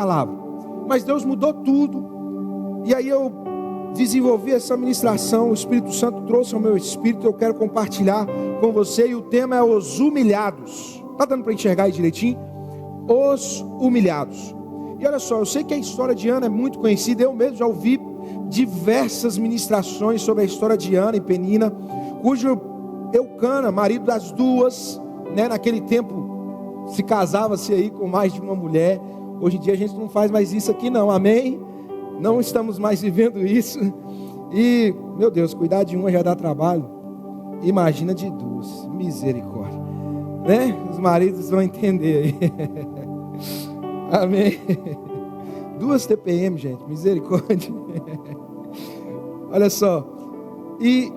palavra. Mas Deus mudou tudo. E aí eu desenvolvi essa ministração, o Espírito Santo trouxe ao meu espírito, eu quero compartilhar com você, e o tema é os humilhados. Está dando para enxergar aí direitinho? Os humilhados. E olha só, eu sei que a história de Ana é muito conhecida, eu mesmo já ouvi diversas ministrações sobre a história de Ana e Penina, cujo Eucana, marido das duas, né, naquele tempo se casava-se aí com mais de uma mulher. Hoje em dia a gente não faz mais isso aqui não, amém? Não estamos mais vivendo isso. E, meu Deus, cuidar de uma já dá trabalho, imagina de duas, misericórdia, né? Os maridos vão entender aí. Amém? 2 TPM, gente, misericórdia. Olha só. E,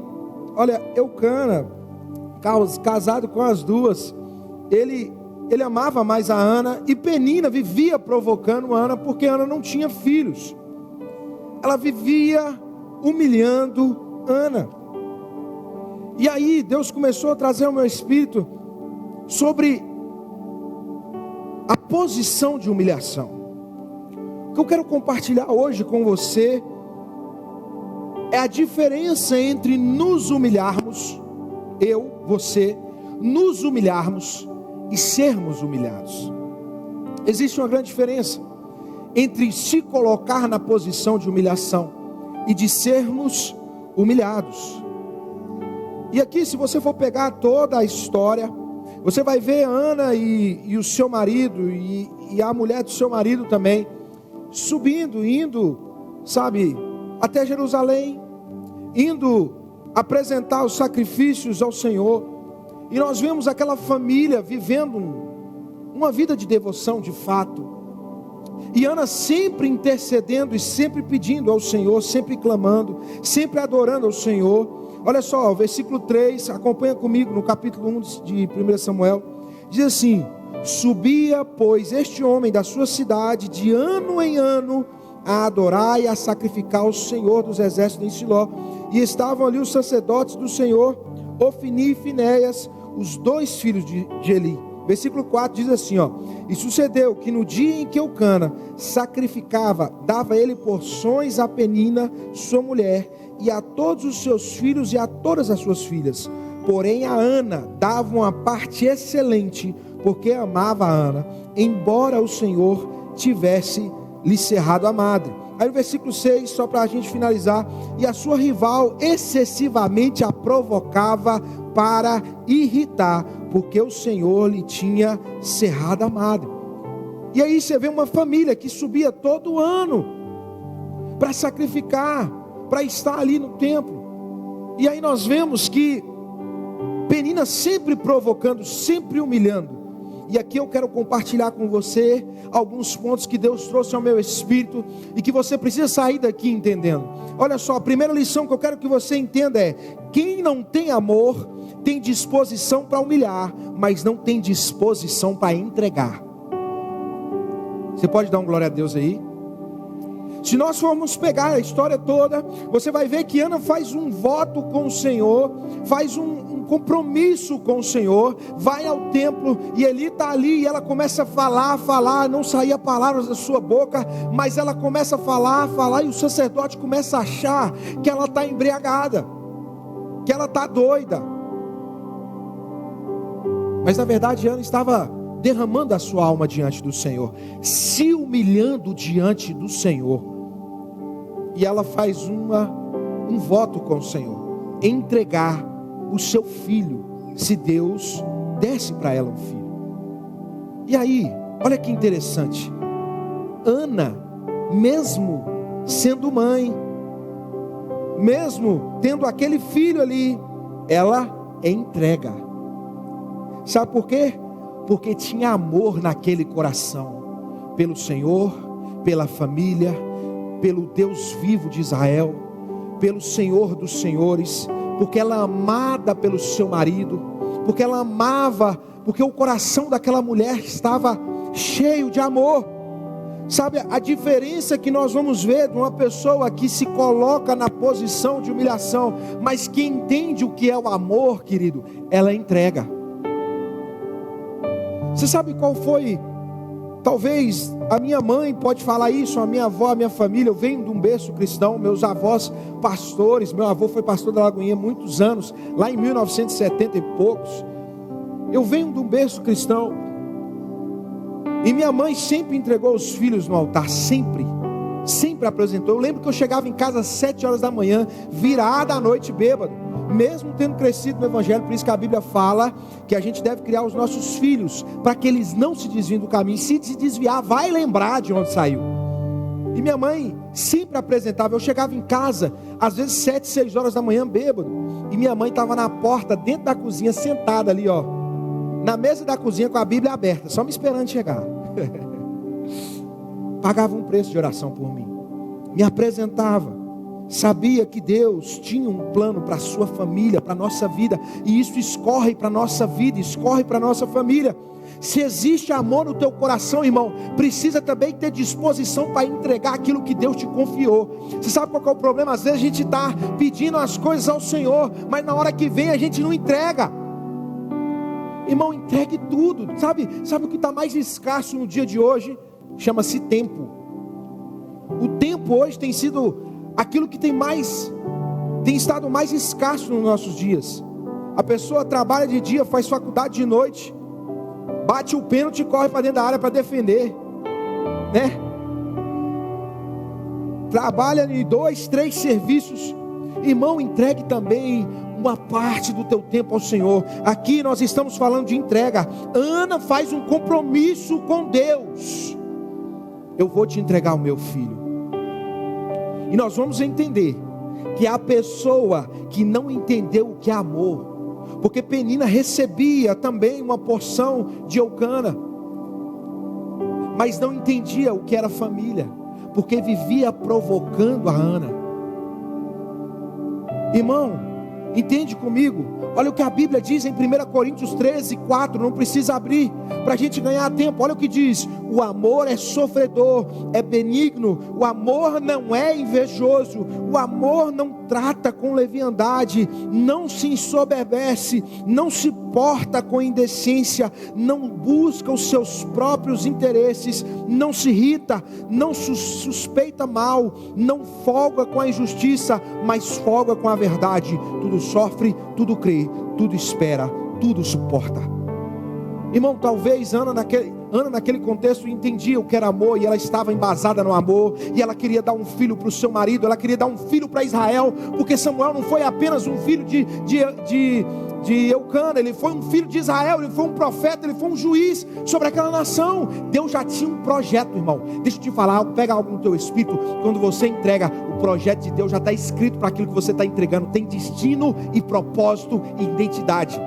olha, Eucana, casado com as duas, ele amava mais a Ana, e Penina vivia provocando a Ana, porque Ana não tinha filhos. Ela vivia humilhando Ana. E aí Deus começou a trazer ao meu espírito sobre a posição de humilhação. O que eu quero compartilhar hoje com você é a diferença entre nos humilharmos, você, nos humilharmos e sermos humilhados. Existe uma grande diferença entre se colocar na posição de humilhação e de sermos humilhados. E aqui, se você for pegar toda a história, você vai ver Ana e o seu marido, e a mulher do seu marido também, subindo, indo, sabe, até Jerusalém, indo apresentar os sacrifícios ao Senhor. E nós vemos aquela família vivendo uma vida de devoção de fato. E Ana sempre intercedendo e sempre pedindo ao Senhor, sempre clamando, sempre adorando ao Senhor. Olha só, o versículo 3, acompanha comigo no capítulo 1 de 1 Samuel. Diz assim: subia, pois, este homem da sua cidade de ano em ano a adorar e a sacrificar ao Senhor dos exércitos em Siló. E estavam ali os sacerdotes do Senhor, Ofni e Finéias, os 2 filhos de Eli. Versículo 4 diz assim, ó: e sucedeu que no dia em que Eucana sacrificava, dava ele porções a Penina, sua mulher, e a todos os seus filhos e a todas as suas filhas. Porém a Ana dava uma parte excelente, porque amava a Ana, embora o Senhor tivesse lhe cerrado a madre. Aí no versículo 6, só para a gente finalizar: e a sua rival excessivamente a provocava para irritar, porque o Senhor lhe tinha cerrado a madre. E aí você vê uma família que subia todo ano para sacrificar, para estar ali no templo. E aí nós vemos que Penina sempre provocando, sempre humilhando. E aqui eu quero compartilhar com você alguns pontos que Deus trouxe ao meu espírito e que você precisa sair daqui entendendo. Olha só, a primeira lição que eu quero que você entenda é: quem não tem amor tem disposição para humilhar, mas não tem disposição para entregar. Você pode dar um glória a Deus aí? Se nós formos pegar a história toda, você vai ver que Ana faz um voto com o Senhor, faz um compromisso com o Senhor, vai ao templo, e Eli está ali, e ela começa a falar, não saía palavras da sua boca, mas ela começa a falar, e o sacerdote começa a achar que ela está embriagada, que ela está doida. Mas na verdade Ana estava derramando a sua alma diante do Senhor, se humilhando diante do Senhor. E ela faz um voto com o Senhor: entregar o seu filho, se Deus desse para ela um filho. E aí, olha que interessante, Ana, mesmo sendo mãe, mesmo tendo aquele filho ali, ela entrega. Sabe por quê? Porque tinha amor naquele coração, pelo Senhor, pela família, pelo Deus vivo de Israel, pelo Senhor dos senhores, porque ela amada pelo seu marido, porque ela amava, porque o coração daquela mulher estava cheio de amor. Sabe a diferença que nós vamos ver de uma pessoa que se coloca na posição de humilhação, mas que entende o que é o amor, querido? Ela entrega. Você sabe qual foi Talvez a minha mãe pode falar isso, a minha avó, a minha família. Eu venho de um berço cristão, meus avós pastores. Meu avô foi pastor da Lagoinha há muitos anos, lá em 1970 e poucos. Eu venho de um berço cristão. E minha mãe sempre entregou os filhos no altar, sempre apresentou. Eu lembro que eu chegava em casa às 7 horas da manhã, virada à noite bêbado, mesmo tendo crescido no evangelho. Por isso que a Bíblia fala que a gente deve criar os nossos filhos, para que eles não se desviem do caminho. Se desviar, vai lembrar de onde saiu. E minha mãe sempre apresentava. Eu chegava em casa, às vezes 7, 6 horas da manhã, bêbado, e minha mãe estava na porta, dentro da cozinha, sentada ali, na mesa da cozinha, com a Bíblia aberta, só me esperando chegar. Pagava um preço de oração por mim, me apresentava, sabia que Deus tinha um plano para a sua família, para a nossa vida, e isso escorre para a nossa vida, escorre para a nossa família. Se existe amor no teu coração, irmão, precisa também ter disposição para entregar aquilo que Deus te confiou. Você sabe qual é o problema? Às vezes a gente está pedindo as coisas ao Senhor, mas na hora que vem a gente não entrega. Irmão, entregue tudo. Sabe o que está mais escasso no dia de hoje? Chama-se tempo. O tempo hoje tem sido aquilo que tem estado mais escasso nos nossos dias. A pessoa trabalha de dia, faz faculdade de noite, bate o pênalti e corre para dentro da área para defender, né? Trabalha em 2, 3 serviços. Irmão, entregue também uma parte do teu tempo ao Senhor. Aqui nós estamos falando de entrega. Ana faz um compromisso com Deus: eu vou te entregar o meu filho. E nós vamos entender que a pessoa que não entendeu o que é amor, porque Penina recebia também uma porção de Eucana, mas não entendia o que era família, porque vivia provocando a Ana. Irmão, entende comigo? Olha o que a Bíblia diz em 1 Coríntios 13, 4. Não precisa abrir para a gente ganhar tempo. Olha o que diz: o amor é sofredor, é benigno. O amor não é invejoso. O amor não trata com leviandade, não se ensoberbece, não se porta com indecência, não busca os seus próprios interesses, não se irrita, não suspeita mal, não folga com a injustiça, mas folga com a verdade. Tudo sofre, tudo crê, tudo espera, tudo suporta. Irmão, talvez Ana naquele contexto entendia o que era amor, e ela estava embasada no amor, e ela queria dar um filho para o seu marido, ela queria dar um filho para Israel, porque Samuel não foi apenas um filho de Eucana, ele foi um filho de Israel, ele foi um profeta, ele foi um juiz sobre aquela nação. Deus já tinha um projeto, irmão. Deixa eu te falar, pega algo no teu espírito. Quando você entrega, o projeto de Deus já está escrito para aquilo que você está entregando. Tem destino e propósito e identidade.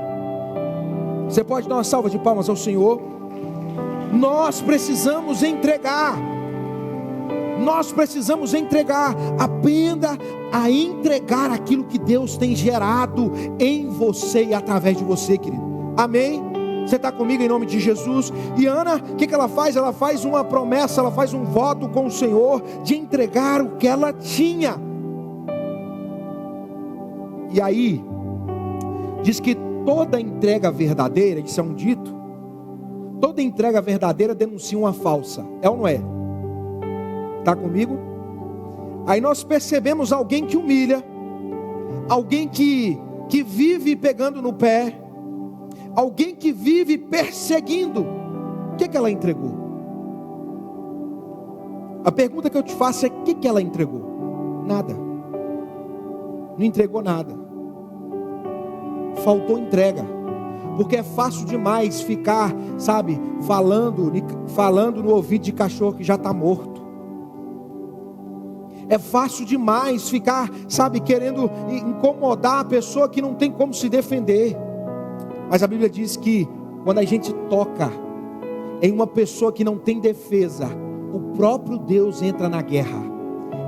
Você pode dar uma salva de palmas ao Senhor? Nós precisamos entregar. Aprenda a entregar aquilo que Deus tem gerado em você e através de você, querido. Amém? Você está comigo em nome de Jesus? E Ana, o que ela faz? Ela faz uma promessa, ela faz um voto com o Senhor de entregar o que ela tinha. E aí diz que toda entrega verdadeira, isso é um dito, toda entrega verdadeira denuncia uma falsa. É ou não é? Está comigo? Aí nós percebemos alguém que humilha, alguém que vive pegando no pé, alguém que vive perseguindo. O que ela entregou? A pergunta que eu te faço é: o que ela entregou? Nada. Não entregou nada. Faltou entrega. Porque é fácil demais ficar, falando no ouvido de cachorro que já está morto. É fácil demais ficar, querendo incomodar a pessoa que não tem como se defender. Mas a Bíblia diz que quando a gente toca em uma pessoa que não tem defesa, o próprio Deus entra na guerra.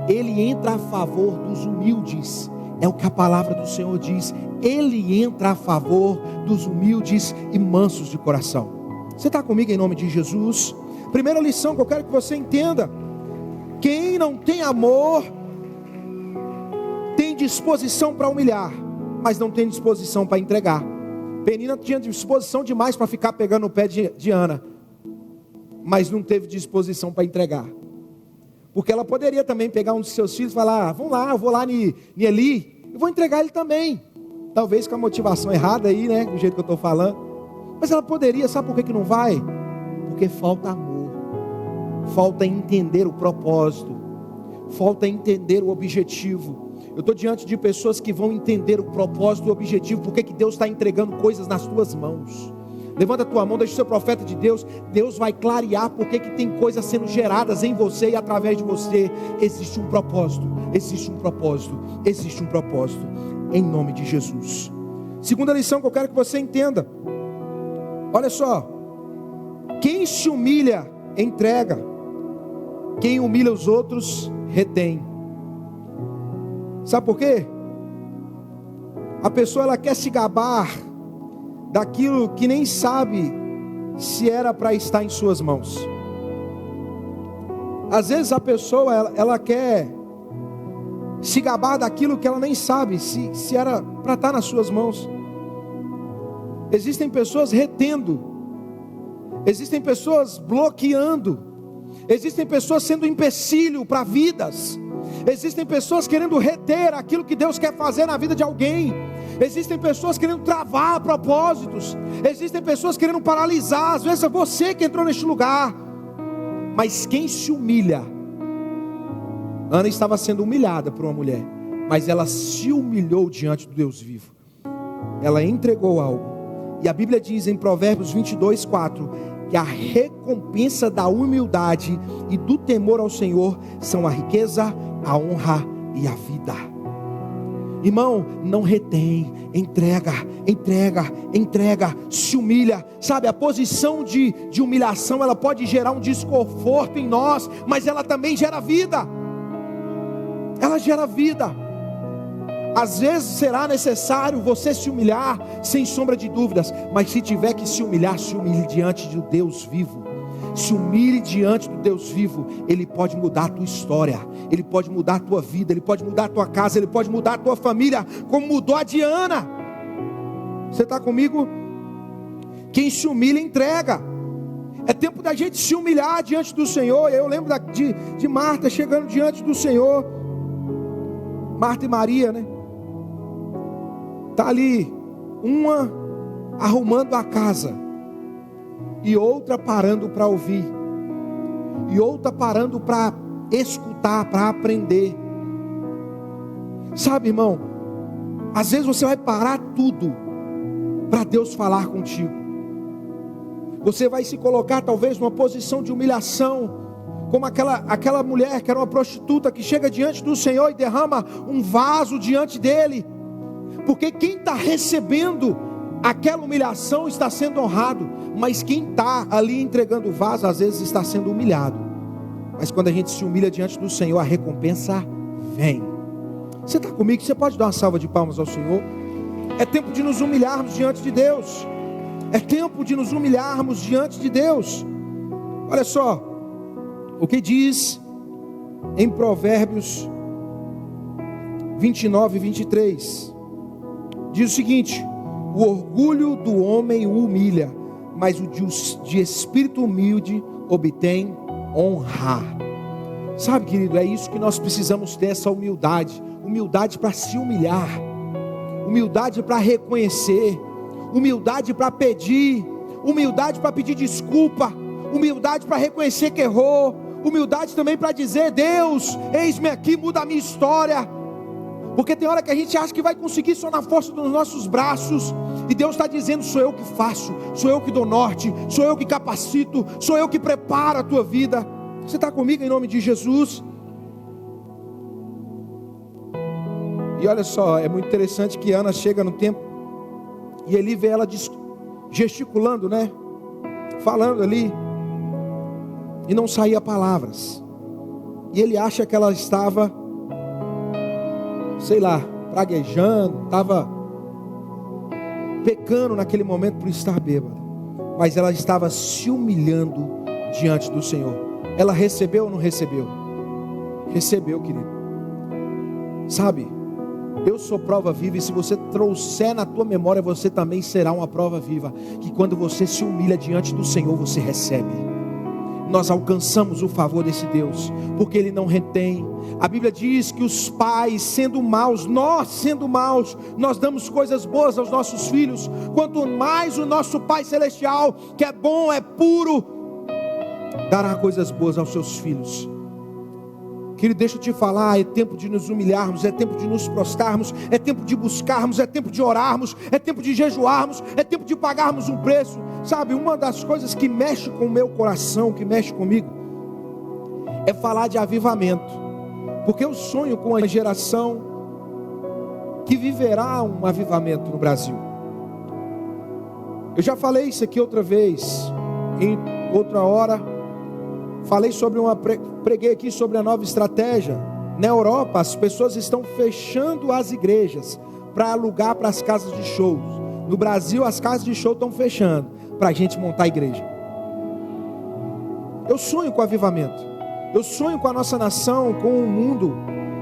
Ele entra a favor dos humildes. É o que a palavra do Senhor diz. Ele entra a favor dos humildes e mansos de coração. Você está comigo em nome de Jesus? Primeira lição que eu quero que você entenda: quem não tem amor tem disposição para humilhar, mas não tem disposição para entregar. Penina tinha disposição demais para ficar pegando o pé de Ana. mas não teve disposição para entregar. Porque ela poderia também pegar um dos seus filhos e falar: vamos lá, eu vou lá em Eli, eu vou entregar ele também. Talvez com a motivação errada aí, né, do jeito que eu estou falando. Mas ela poderia, sabe por que não vai? Porque falta amor, falta entender o propósito, falta entender o objetivo. Eu estou diante de pessoas que vão entender o propósito e o objetivo, porque que Deus está entregando coisas nas tuas mãos. Levanta a tua mão, deixa o seu profeta de Deus. Deus vai clarear porque que tem coisas sendo geradas em você e através de você. Existe um propósito, existe um propósito, existe um propósito, em nome de Jesus. Segunda lição que eu quero que você entenda. Olha só, quem se humilha, entrega. Quem humilha os outros, retém. Sabe por quê? A pessoa, ela quer se gabar daquilo que nem sabe se era para estar em suas mãos. Às vezes a pessoa, ela quer se gabar daquilo que ela nem sabe se era para estar nas suas mãos. Existem pessoas retendo, existem pessoas bloqueando, existem pessoas sendo empecilho para vidas, existem pessoas querendo reter aquilo que Deus quer fazer na vida de alguém, existem pessoas querendo travar propósitos, existem pessoas querendo paralisar. Às vezes é você que entrou neste lugar. Mas quem se humilha, Ana estava sendo humilhada por uma mulher, mas ela se humilhou diante do Deus vivo, ela entregou algo. E a Bíblia diz em Provérbios 22:4, que a recompensa da humildade e do temor ao Senhor são a riqueza, a honra e a vida. Irmão, não retém, entrega, entrega, entrega, se humilha. Sabe, a posição de humilhação, ela pode gerar um desconforto em nós, mas ela também gera vida. Ela gera vida. Às vezes será necessário você se humilhar, sem sombra de dúvidas, mas se tiver que se humilhar, se humilhe diante do Deus vivo. Se humilhe diante do Deus vivo. Ele pode mudar a tua história, Ele pode mudar a tua vida, Ele pode mudar a tua casa, Ele pode mudar a tua família, como mudou a de Ana. Você está comigo? Quem se humilha, entrega. É tempo da gente se humilhar diante do Senhor. Eu lembro de Marta chegando diante do Senhor, Marta e Maria, né? Está ali, uma arrumando a casa, e outra parando para ouvir, e outra parando para escutar, para aprender. Sabe, irmão, às vezes você vai parar tudo para Deus falar contigo. Você vai se colocar talvez numa posição de humilhação, como aquela mulher que era uma prostituta, que chega diante do Senhor e derrama um vaso diante dele, porque quem está recebendo aquela humilhação está sendo honrado, mas quem está ali entregando o vaso, às vezes está sendo humilhado. Mas quando a gente se humilha diante do Senhor, a recompensa vem. Você está comigo? Você pode dar uma salva de palmas ao Senhor? É tempo de nos humilharmos diante de Deus. É tempo de nos humilharmos diante de Deus. Olha só o que diz em Provérbios 29 e 23. Diz o seguinte: o orgulho do homem o humilha, mas o de espírito humilde obtém honra. Sabe, querido, é isso que nós precisamos ter, essa humildade. Humildade para se humilhar, humildade para reconhecer, humildade para pedir, humildade para pedir desculpa, humildade para reconhecer que errou, humildade também para dizer: Deus, eis-me aqui, muda a minha história. Porque tem hora que a gente acha que vai conseguir só na força dos nossos braços, e Deus está dizendo: sou eu que faço, sou eu que dou norte, sou eu que capacito, sou eu que preparo a tua vida. Você está comigo em nome de Jesus? E olha só, é muito interessante que Ana chega no templo, e Eli vê ela gesticulando, né? Falando ali, e não saía palavras, e ele acha que ela estava, sei lá, praguejando, estava pecando naquele momento por estar bêbada, mas ela estava se humilhando diante do Senhor. Ela recebeu ou não recebeu? Recebeu, querido. Sabe, eu sou prova viva, e se você trouxer na tua memória, você também será uma prova viva, que quando você se humilha diante do Senhor, você recebe. nós alcançamos o favor desse Deus, porque Ele não retém. A Bíblia diz que os pais, sendo maus, nós damos coisas boas aos nossos filhos. Quanto mais o nosso Pai Celestial, que é bom, é puro, dará coisas boas aos seus filhos. Querido, deixa eu te falar, é tempo de nos humilharmos, é tempo de nos prostrarmos, é tempo de buscarmos, é tempo de orarmos, é tempo de jejuarmos, é tempo de pagarmos um preço. Sabe, uma das coisas que mexe com o meu coração, que mexe comigo, é falar de avivamento, porque eu sonho com uma geração que viverá um avivamento no Brasil. Eu já falei isso aqui outra vez, em outra hora. Falei sobre preguei aqui sobre a nova estratégia. Na Europa, as pessoas estão fechando as igrejas para alugar para as casas de shows. No Brasil, as casas de show estão fechando para a gente montar a igreja. Eu sonho com o avivamento. Eu sonho com a nossa nação, com o mundo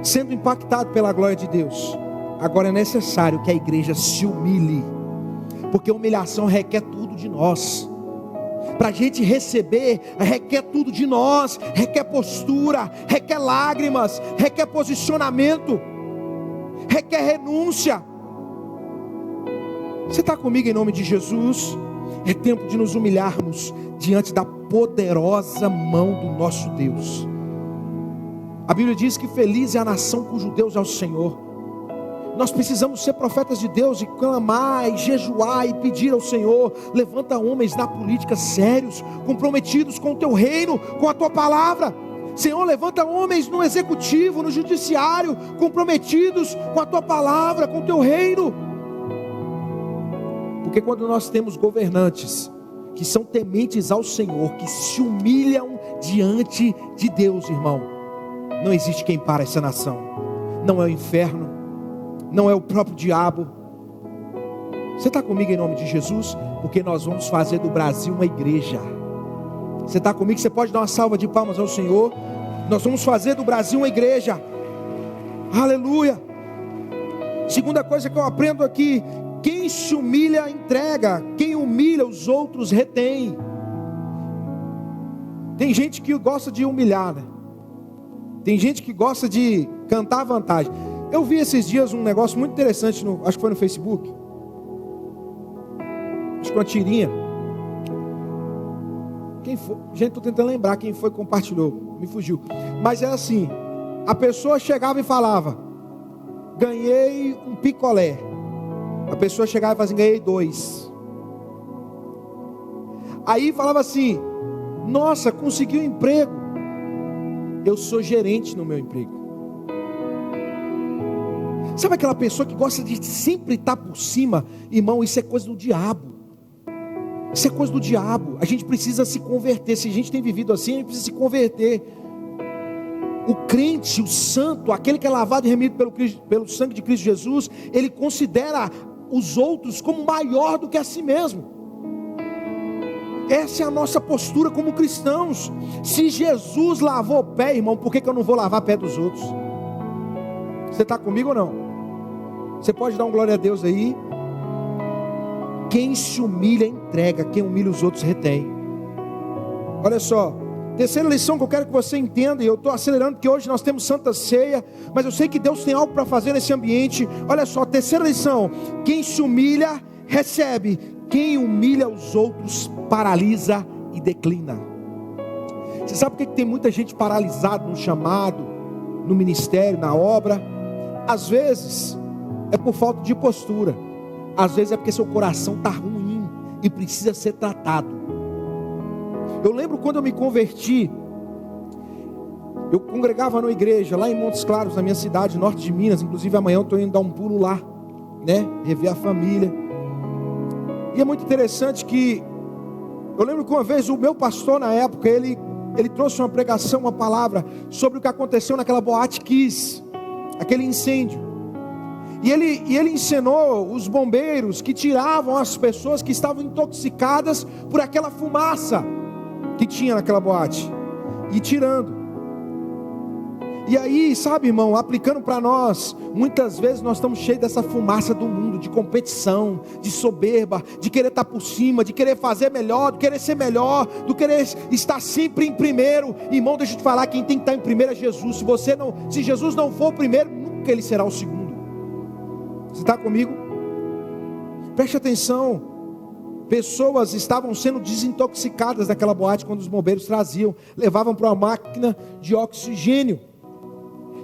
sendo impactado pela glória de Deus. Agora é necessário que a igreja se humilhe, porque a humilhação requer tudo de nós. Para a gente receber, requer tudo de nós, requer postura, requer lágrimas, requer posicionamento, requer renúncia. Você está comigo em nome de Jesus? É tempo de nos humilharmos diante da poderosa mão do nosso Deus. A Bíblia diz que feliz é a nação cujo Deus é o Senhor. Nós precisamos ser profetas de Deus e clamar, e jejuar, e pedir ao Senhor. Levanta homens na política sérios, comprometidos com o teu reino, com a tua palavra. Senhor, levanta homens no executivo, no judiciário, comprometidos com a tua palavra, com o teu reino. Porque quando nós temos governantes que são tementes ao Senhor, que se humilham diante de Deus, irmão, não existe quem pare essa nação. Não é o inferno, não é o próprio diabo. Você está comigo em nome de Jesus? Porque nós vamos fazer do Brasil uma igreja. Você está comigo? Você pode dar uma salva de palmas ao Senhor? Nós vamos fazer do Brasil uma igreja. Aleluia. Segunda coisa que eu aprendo aqui: quem se humilha entrega, quem humilha os outros retém. Tem gente que gosta de humilhar, né? Tem gente que gosta de cantar vantagem. Eu vi esses dias um negócio muito interessante, acho que foi no Facebook. Acho que uma tirinha. Quem foi? Gente, estou tentando lembrar quem foi que compartilhou. Me fugiu. Mas é assim: a pessoa chegava e falava: ganhei um picolé. A pessoa chegava e falava assim: ganhei 2. Aí falava assim: nossa, consegui um emprego. Eu sou gerente no meu emprego. Sabe aquela pessoa que gosta de sempre estar por cima? Irmão, isso é coisa do diabo. Isso é coisa do diabo. A gente precisa se converter. Se a gente tem vivido assim, a gente precisa se converter. O crente, o santo, aquele que é lavado e remido pelo sangue de Cristo Jesus, ele considera os outros como maior do que a si mesmo. Essa é a nossa postura como cristãos. Se Jesus lavou o pé, irmão, por que eu não vou lavar o pé dos outros? Você está comigo ou não? Você pode dar um glória a Deus aí? Quem se humilha entrega, quem humilha os outros retém. Olha só, terceira lição que eu quero que você entenda, e eu estou acelerando porque hoje nós temos Santa Ceia, mas eu sei que Deus tem algo para fazer nesse ambiente. Olha só, terceira lição: quem se humilha recebe, quem humilha os outros paralisa e declina. Você sabe por que tem muita gente paralisada no chamado, no ministério, na obra? Às vezes é por falta de postura, às vezes é porque seu coração está ruim e precisa ser tratado. Eu lembro quando eu me converti, eu congregava numa igreja lá em Montes Claros, na minha cidade, norte de Minas. Inclusive amanhã eu estou indo dar um pulo lá, né? Rever a família. E é muito interessante que eu lembro que uma vez o meu pastor na época, ele trouxe uma pregação, uma palavra sobre o que aconteceu naquela Boate Kiss, aquele incêndio. E ele ensinou os bombeiros que tiravam as pessoas que estavam intoxicadas por aquela fumaça que tinha naquela boate, e tirando. E aí, sabe, irmão, aplicando para nós, muitas vezes nós estamos cheios dessa fumaça do mundo, de competição, de soberba, de querer estar por cima, de querer fazer melhor, de querer ser melhor, de querer estar sempre em primeiro. Irmão, deixa eu te falar, quem tem que estar em primeiro é Jesus. Se Jesus não for o primeiro, nunca ele será o segundo. Você está comigo? Preste atenção. Pessoas estavam sendo desintoxicadas daquela boate quando os bombeiros traziam, levavam para uma máquina de oxigênio.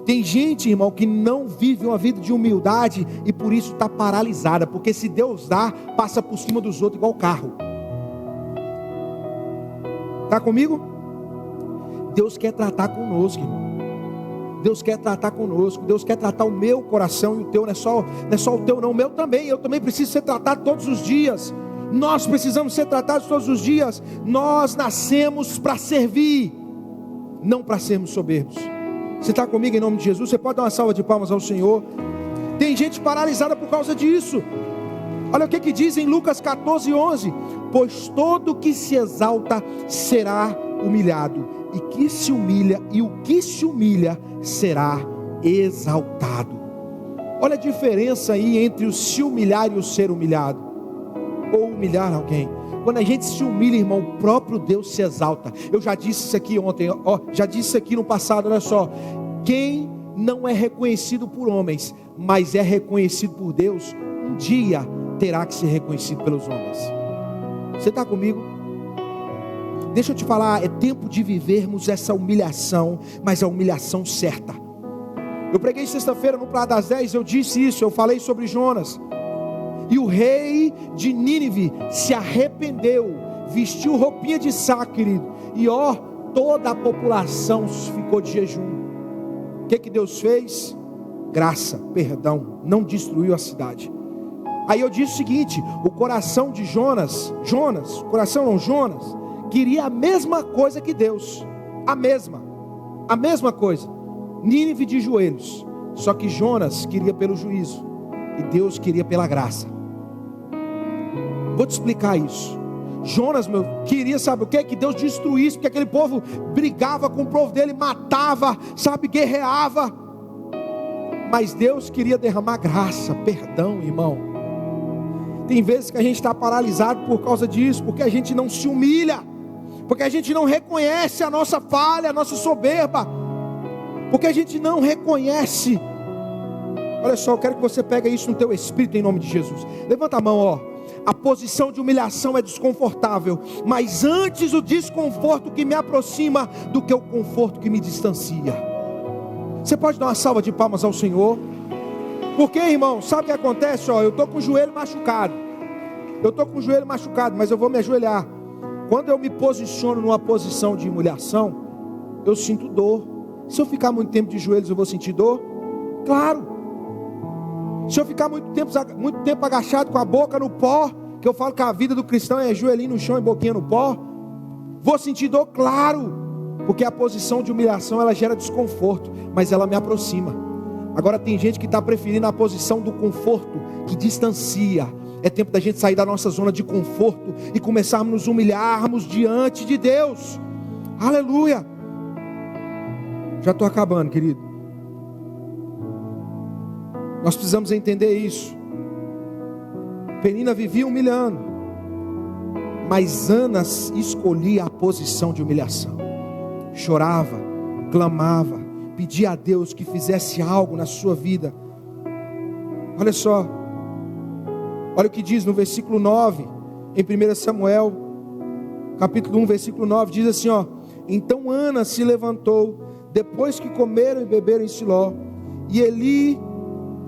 Tem gente, irmão, que não vive uma vida de humildade e por isso está paralisada, porque se Deus dá, passa por cima dos outros igual carro. Está comigo? Deus quer tratar conosco, irmão. Deus quer tratar conosco. Deus quer tratar o meu coração e o teu. Não é só o teu não, o meu também. Eu também preciso ser tratado todos os dias. Nós precisamos ser tratados todos os dias. Nós nascemos para servir, não para sermos soberbos. Você está comigo em nome de Jesus? Você pode dar uma salva de palmas ao Senhor? Tem gente paralisada por causa disso. Olha o que diz em Lucas 14:11: pois todo que se exalta será humilhado, e o que se humilha será exaltado. Olha a diferença aí entre o se humilhar e o ser humilhado, ou humilhar alguém. Quando a gente se humilha, irmão, o próprio Deus se exalta. Eu já disse isso aqui ontem, já disse isso aqui no passado, olha só. Quem não é reconhecido por homens, mas é reconhecido por Deus, um dia terá que ser reconhecido pelos homens. Você está comigo? Deixa eu te falar, é tempo de vivermos essa humilhação, mas a humilhação certa. Eu preguei sexta-feira no Praia das 10, eu disse isso, eu falei sobre Jonas. E o rei de Nínive se arrependeu, vestiu roupinha de saco, querido, e toda a população ficou de jejum. O que Deus fez? Graça, perdão, não destruiu a cidade. Aí eu disse o seguinte: o coração de Jonas, queria a mesma coisa que Deus, a mesma coisa, Nínive de joelhos, só que Jonas queria pelo juízo, e Deus queria pela graça. Vou te explicar isso. Jonas, queria, sabe o que? Que Deus destruísse, porque aquele povo brigava com o povo dele, matava, guerreava. Mas Deus queria derramar graça, perdão, irmão. Tem vezes que a gente está paralisado por causa disso, porque a gente não se humilha, porque a gente não reconhece a nossa falha, a nossa soberba, porque a gente não reconhece. Olha só, eu quero que você pegue isso no teu espírito em nome de Jesus. Levanta a mão, A posição de humilhação é desconfortável, mas antes o desconforto que me aproxima do que o conforto que me distancia. Você pode dar uma salva de palmas ao Senhor? Porque, irmão, sabe o que acontece? Eu estou com o joelho machucado. Mas eu vou me ajoelhar. Quando eu me posiciono numa posição de humilhação, eu sinto dor. Se eu ficar muito tempo de joelhos, eu vou sentir dor? Claro. Se eu ficar muito tempo agachado com a boca no pó, que eu falo que a vida do cristão é joelhinho no chão e boquinha no pó, vou sentir dor? Claro. Porque a posição de humilhação, ela gera desconforto, mas ela me aproxima. Agora tem gente que está preferindo a posição do conforto, que distancia. É tempo da gente sair da nossa zona de conforto e começarmos a nos humilharmos diante de Deus. Aleluia. Já estou acabando, querido. Nós precisamos entender isso. Penina vivia humilhando, mas Ana escolhia a posição de humilhação. Chorava, clamava, pedia a Deus que fizesse algo na sua vida. Olha só, olha o que diz no versículo 9, em 1 Samuel, capítulo 1, versículo 9, diz assim, então Ana se levantou, depois que comeram e beberam em Siló, e Eli,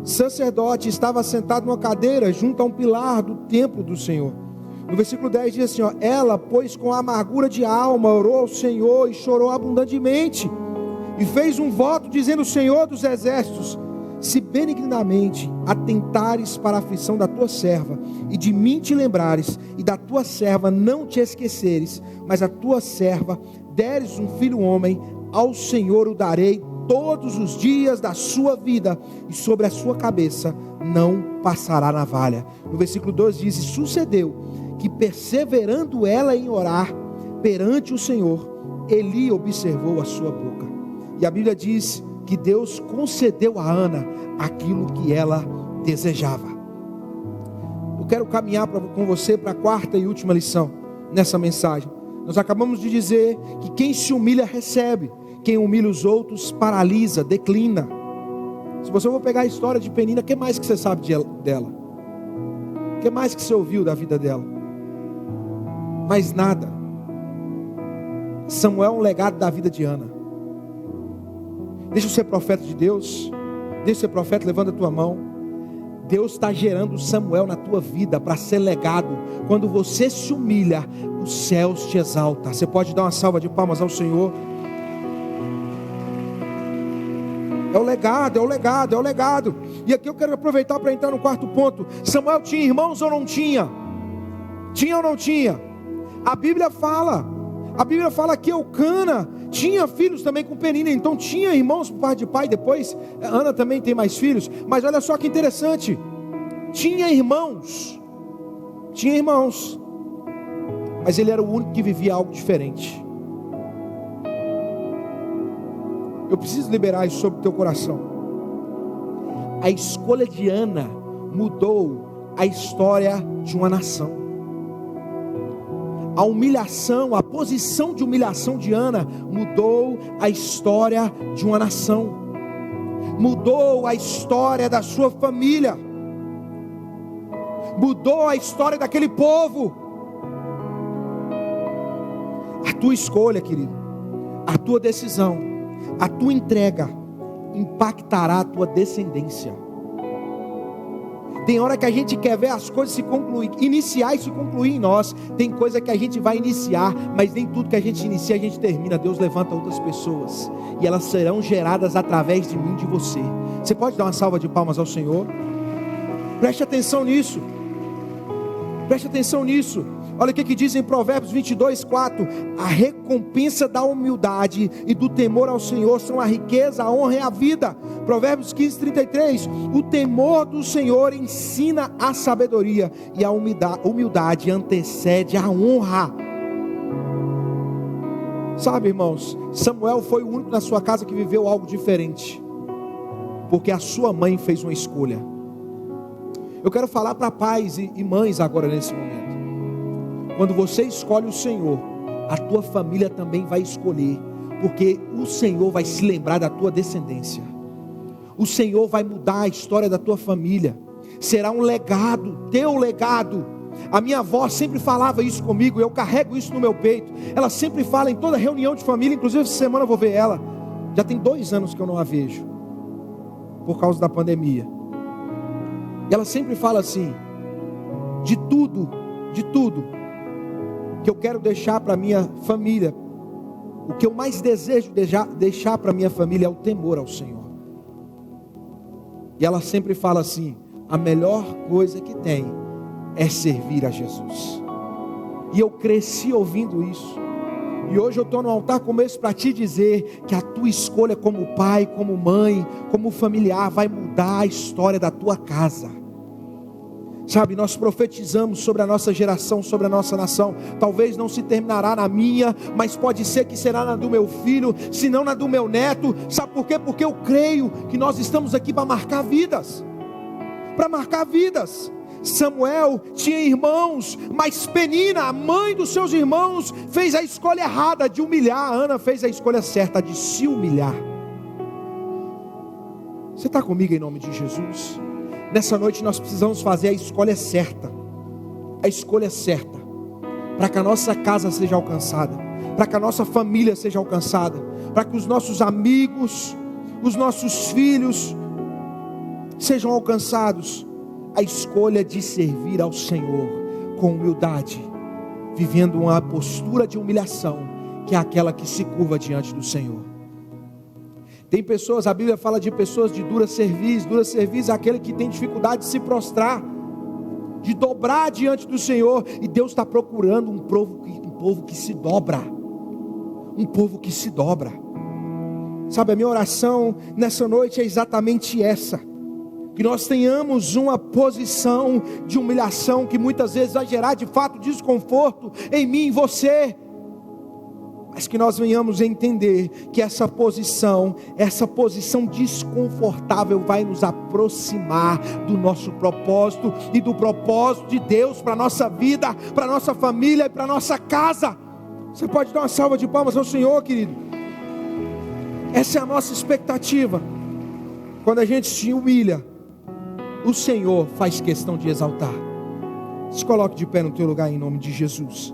sacerdote, estava sentado numa cadeira junto a um pilar do templo do Senhor. No versículo 10 diz assim, ela, pois com amargura de alma, orou ao Senhor e chorou abundantemente, e fez um voto dizendo, Senhor dos exércitos, se benignamente atentares para a aflição da tua serva, e de mim te lembrares, e da tua serva não te esqueceres, mas a tua serva deres um filho homem, ao Senhor o darei todos os dias da sua vida, e sobre a sua cabeça não passará navalha. No versículo 12 diz, e sucedeu que perseverando ela em orar perante o Senhor, Eli observou a sua boca. E a Bíblia diz que Deus concedeu a Ana aquilo que ela desejava. Eu quero caminhar com você para a quarta e última lição nessa mensagem. Nós acabamos de dizer que quem se humilha recebe, quem humilha os outros paralisa, declina. Se você for pegar a história de Penina, o que mais que você sabe dela? O que mais que você ouviu da vida dela? Mais nada. Samuel é um legado da vida de Ana. Deixa eu ser profeta de Deus. Deixa eu ser profeta, levanta a tua mão. Deus está gerando Samuel na tua vida para ser legado. Quando você se humilha, os céus te exaltam. Você pode dar uma salva de palmas ao Senhor? É o legado, é o legado, é o legado. E aqui eu quero aproveitar para entrar no quarto ponto. Samuel tinha irmãos ou não tinha? Tinha ou não tinha? A Bíblia fala que Eucana tinha filhos também com Penina, então tinha irmãos por parte de pai. Depois Ana também tem mais filhos, mas olha só que interessante, tinha irmãos, mas ele era o único que vivia algo diferente. Eu preciso liberar isso sobre o teu coração. A escolha de Ana mudou a história de uma nação. A humilhação, a posição de humilhação de Ana mudou a história de uma nação, mudou a história da sua família, mudou a história daquele povo. A tua escolha, querido, a tua decisão, a tua entrega impactará a tua descendência. Tem hora que a gente quer ver as coisas se concluir, iniciar e se concluir em nós. Tem coisa que a gente vai iniciar, mas nem tudo que a gente inicia a gente termina. Deus levanta outras pessoas e elas serão geradas através de mim e de você. Você pode dar uma salva de palmas ao Senhor? Preste atenção nisso. Preste atenção nisso. Olha o que diz em Provérbios 22:4. A recompensa da humildade e do temor ao Senhor são a riqueza, a honra e a vida. Provérbios 15:33. O temor do Senhor ensina a sabedoria, e a humildade antecede a honra. Sabe, irmãos, Samuel foi o único na sua casa que viveu algo diferente, porque a sua mãe fez uma escolha. Eu quero falar para pais e mães agora nesse momento. Quando você escolhe o Senhor, a tua família também vai escolher, porque o Senhor vai se lembrar da tua descendência. O Senhor vai mudar a história da tua família. Será um legado, teu legado. A minha avó sempre falava isso comigo, eu carrego isso no meu peito. Ela sempre fala em toda reunião de família, inclusive essa semana eu vou ver ela. Já tem 2 anos que eu não a vejo, por causa da pandemia. E ela sempre fala assim: de tudo que eu quero deixar para minha família, o que eu mais desejo deixar para minha família é o temor ao Senhor. E ela sempre fala assim: a melhor coisa que tem é servir a Jesus. E eu cresci ouvindo isso. E hoje eu estou no altar como esse para te dizer que a tua escolha como pai, como mãe, como familiar vai mudar a história da tua casa. Sabe, nós profetizamos sobre a nossa geração, sobre a nossa nação. Talvez não se terminará na minha, mas pode ser que será na do meu filho, se não na do meu neto. Sabe por quê? Porque eu creio que nós estamos aqui para marcar vidas. Para marcar vidas. Samuel tinha irmãos, mas Penina, a mãe dos seus irmãos, fez a escolha errada de humilhar. A Ana fez a escolha certa de se humilhar. Você está comigo em nome de Jesus? Nessa noite nós precisamos fazer a escolha certa. A escolha certa. Para que a nossa casa seja alcançada. Para que a nossa família seja alcançada. Para que os nossos amigos, os nossos filhos sejam alcançados. A escolha de servir ao Senhor com humildade. Vivendo uma postura de humilhação, que é aquela que se curva diante do Senhor. Tem pessoas, a Bíblia fala de pessoas de dura cerviz. Dura cerviz é aquele que tem dificuldade de se prostrar, de dobrar diante do Senhor. E Deus está procurando um povo que se dobra. Um povo que se dobra. Sabe, a minha oração nessa noite é exatamente essa. Que nós tenhamos uma posição de humilhação, que muitas vezes vai gerar de fato desconforto em mim e em você. mas que nós venhamos entender que essa posição desconfortável vai nos aproximar do nosso propósito e do propósito de Deus para a nossa vida, para a nossa família e para a nossa casa. Você pode dar uma salva de palmas ao Senhor, querido? Essa é a nossa expectativa. Quando a gente se humilha, o Senhor faz questão de exaltar. Se coloque de pé no teu lugar em nome de Jesus.